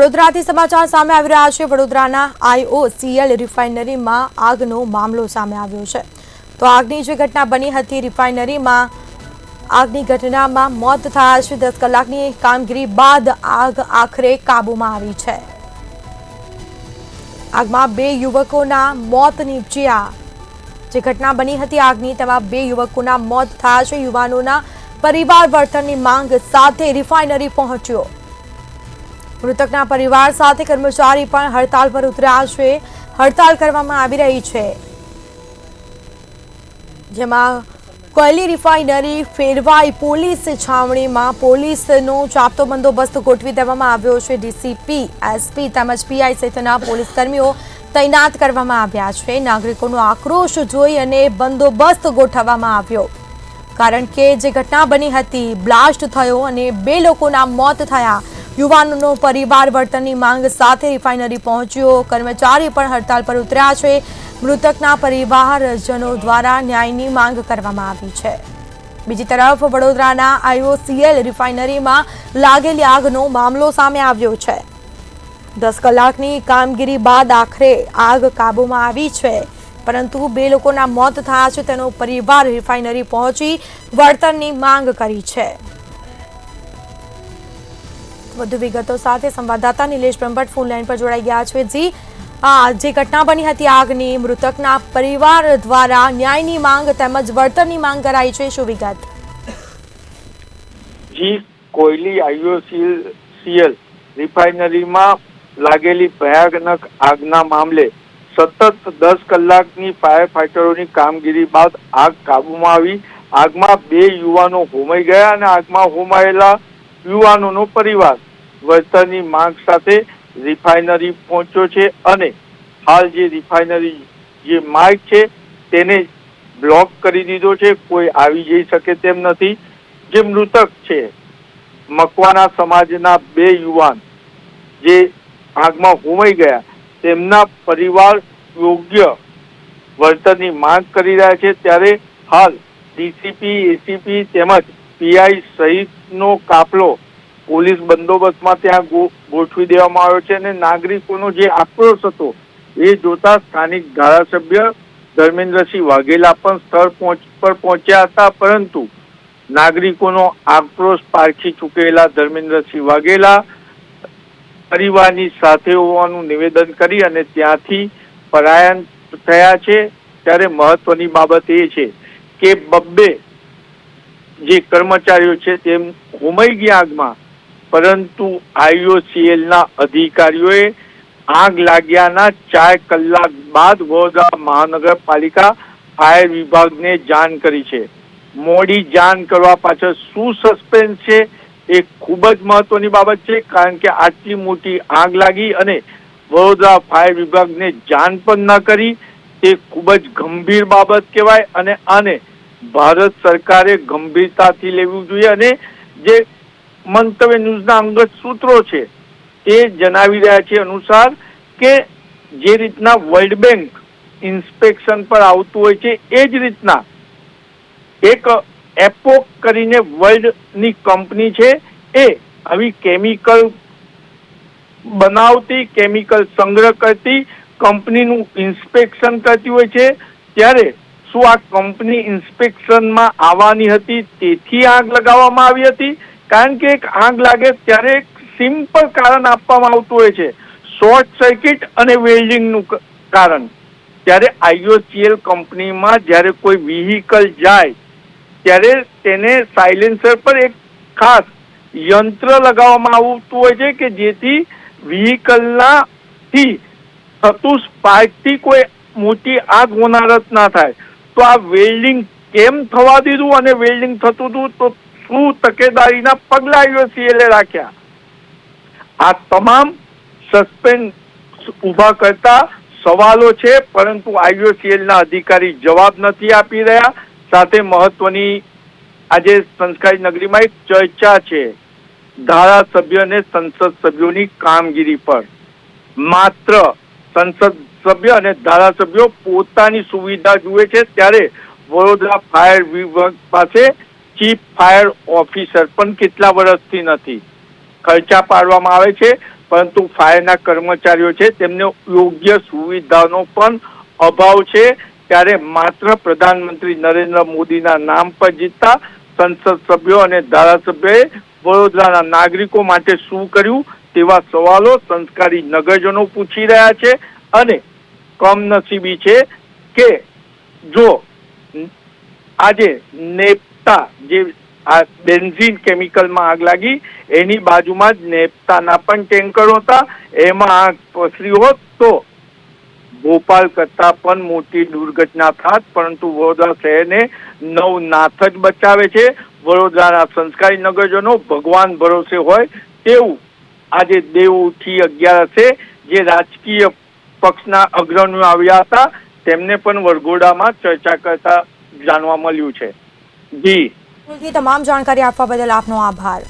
વડોદરાથી સમાચાર સામે આવી રહ્યા છે। વડોદરાના IOCL રિફાઇનરીમાં આગનો મામલો સામે આવ્યો છે। તો આગની જે ઘટના બની હતી, રિફાઇનરીમાં આગની ઘટનામાં મોત થયા છે। 10 કલાકની કામગીરી બાદ આગ આખરે કાબૂમાં આવી છે। આગમાં 2 યુવકોના મોત નીપજ્યા। જે ઘટના બની હતી આગની, તેમાં 2 યુવકોના મોત થયા છે। યુવાનોના પરિવાર વળતરની માંગ સાથે રિફાઇનરી પહોંચ્યો। મૃતકના પરિવાર સાથે કર્મચારી પણ હડતાલ પર ઉતર્યા છે। હડતાલ કરવામાં આવી રહી છે, જેમાં કોયલી રિફાઇનરી ફેરવાઈ પોલીસ છાવણીમાં પોલીસનો ચાપતો બંદોબસ્ત ગોઠવી દેવામાં આવ્યો છે। ડીસીપી, એસપી તેમજ પીઆઈ સહિતના પોલીસ કર્મીઓ તૈનાત કરવામાં આવ્યા છે। નાગરિકોનો આક્રોશ જોઈ અને બંદોબસ્ત ગોઠવવામાં આવ્યો, કારણ કે જે ઘટના બની હતી, બ્લાસ્ટ થયો અને 2 લોકોના મોત થયા। યુવાનોનો પરિવાર વળતરની માંગ સાથે રિફાઇનરી પહોંચ્યો। કર્મચારી પણ હડતાલ પર ઉતર્યા છે। મૃતકના પરિવારજનો દ્વારા ન્યાયની માંગ કરવામાં આવી છે। બીજી તરફ વડોદરાના IOCL રિફાઇનરીમાં લાગેલી આગનો મામલો સામે આવ્યો છે। 10 કલાકની કામગીરી બાદ આખરે આગ કાબૂમાં આવી છે, પરંતુ 2 લોકોના મોત થયા છે। તેનો પરિવાર રિફાઇનરી પહોંચી વળતરની માંગ કરી છે। વધુ વિગતો સાથે સંવાદદાતા નિલેશ બ્રહ્મભટ્ટ ફોન લાઈન પર જોડાઈ ગયા છે। જી, જે ઘટના બની હતી આગની, મૃતકના પરિવાર દ્વારા ન્યાયની માંગ તેમજ વળતરની માંગ કરાઈ છે, શું વિગત? જી, કોયલી IOCL રિફાઇનરીમાં લાગેલી ભયાનક આગના મામલે સતત 10 કલાકની ફાયર ફાઈટરોની કામગીરી બાદ આગ કાબૂમાં આવી। આગમાં 2 યુવાનો હોમાઈ ગયા અને આગમાં હોમાયેલા યુવાનોનો પરિવાર વળતરની માંગ સાથે રિફાઇનરી પહોંચ્યો છે અને હાલ જે રિફાઇનરી જે માર્ગ છે તેને બ્લોક કરી દીધો છે। કોઈ આવી જઈ શકે તેમ નથી। જે મૃતક છે, મકવાણા સમાજના 2 યુવાન જે આગમાં હોમાઈ ગયા, તેમના પરિવાર યોગ્ય વળતરની માંગ કરી રહ્યા છે। ત્યારે હાલ ડીસીપી, એસીપી તેમજ પીઆઈ સહિતનો કાફલો પોલીસ બંદોબસ્તમાં ત્યાં ગોઠવી દેવામાં આવ્યો છે અને નાગરિકોનો જે આક્રોશ હતો એ જોતા સ્થાનિક ધારાસભ્ય ધર્મેન્દ્રસિંહ વાઘેલા પણ સ્થળ પર પહોંચ્યા હતા, પરંતુ નાગરિકોનો આક્રોશ પારખી ચૂકેલા ધર્મેન્દ્રસિંહ વાઘેલા પરિવારની સાથે હોવાનું નિવેદન કરી અને ત્યાંથી પલાયન થયા છે। ત્યારે મહત્વની બાબત એ છે કે 2 જે કર્મચારીઓ છે તેમ હોમાઈ ગયા આગમાં, પરંતુ IOCLના અધિકારીઓએ આગ લાગ્યાના 4 કલાક બાદ વડોદરા મહાનગરપાલિકા ફાયર વિભાગને જાણ કરી છે। મોડી જાણ કરવા પાછળ શું સસ્પેન્સ છે એ ખૂબ જ મહત્વની બાબત છે, કારણ કે આટલી મોટી આગ લાગી અને વડોદરા ફાયર વિભાગને જાણ પણ ન કરી, તે ખૂબ જ ગંભીર બાબત કહેવાય અને આને ભારત સરકારે ગંભીરતાથી લેવું જોઈએ। અને જે મંતવ્ય ન્યૂઝના અંગત સૂત્રો છે તે જણાવી રહ્યા છે અનુસાર કે જે રીતના વર્લ્ડ બેંક ઇન્સ્પેક્શન પર આવતું હોય છે, એ જ રીતના એક એપોક કરીને વર્લ્ડની કંપની છે, એ આવી કેમિકલ બનાવતી, કેમિકલ સંગ્રહ કરતી કંપનીનું ઇન્સ્પેક્શન કરતી હોય છે। ત્યારે શું આ કંપની ઇન્સ્પેક્શનમાં આવવાની હતી તેથી આગ લગાવવામાં આવી હતી? કારણ કે એક આગ લાગે ત્યારે એક સિમ્પલ કારણ આપવામાં આવતું હોય છે, શોર્ટ સર્કિટ અને વેલ્ડિંગનું કારણ। ત્યારે IOCL કંપનીમાં જ્યારે કોઈ વ્હીકલ જાય ત્યારે તેને સાયલેન્સર પર એક ખાસ યંત્ર લગાવવામાં આવતું હોય છે કે જેથી વ્હીકલના થી થતું સ્પાર્કથી કોઈ મોટી આગ હોનારત ના થાય। તો આ વેલ્ડિંગ કેમ થવા દીધું અને વેલ્ડિંગ થતું હતું તો શું તકેદારીના પગલા IOCL રાખ્યા? આ તમામ સસ્પેન્સ ઉભા કરતા સવાલો છે, પરંતુ IOCLના અધિકારી જવાબ નથી આપી રહ્યા। સાથે મહત્વની આજે સંસ્કારી નગરીમાં એક ચર્ચા છે ધારાસભ્ય અને સંસદ સભ્યોની કામગીરી પર। માત્ર સંસદ સભ્ય અને ધારાસભ્યો પોતાની સુવિધા જુએ છે, ત્યારે વડોદરા ફાયર વિભાગ પાસે ચીફ ફાયર ઓફિસર પણ કેટલા વર્ષથી નથી। ખર્ચા પાડવામાં આવે છે, પરંતુ ફાયરના કર્મચારીઓ છે તેમને યોગ્ય સુવિધાનો પણ અભાવ છે. ત્યારે માત્ર પ્રધાનમંત્રી નરેન્દ્ર મોદીના નામ પર જીતતા સંસદ સભ્યો અને ધારાસભ્યોએ વડોદરાના નાગરિકો માટે શું કર્યું તેવા સવાલો સંસ્કારી નગરજનો પૂછી રહ્યા છે. અને કમનસીબી છે કે જો આજે નેપ્તા જે આ બેન્ઝીન કેમિકલમાં આગ લાગી એની બાજુમાં જ નેપ્તાના પણ ટેન્કરો હતા, એમાં આગ પસરી હોત તો ભોપાલ કરતા પણ મોટી દુર્ઘટના થાત. પરંતુ વડોદરા શહેરને નવનાથ જ બચાવે છે. વડોદરાના સંસ્કારી નગરજનો ભગવાન ભરોસે હોય તેવું આજે દેવઉઠી 11 જે રાજકીય પક્ષના અગ્રણીઓ આવ્યા હતા તેમને પણ વરઘોડામાં ચર્ચા કરતા જાણવા મળ્યું છે. જી તમામ જાણકારી આપવા બદલ આપનો આભાર.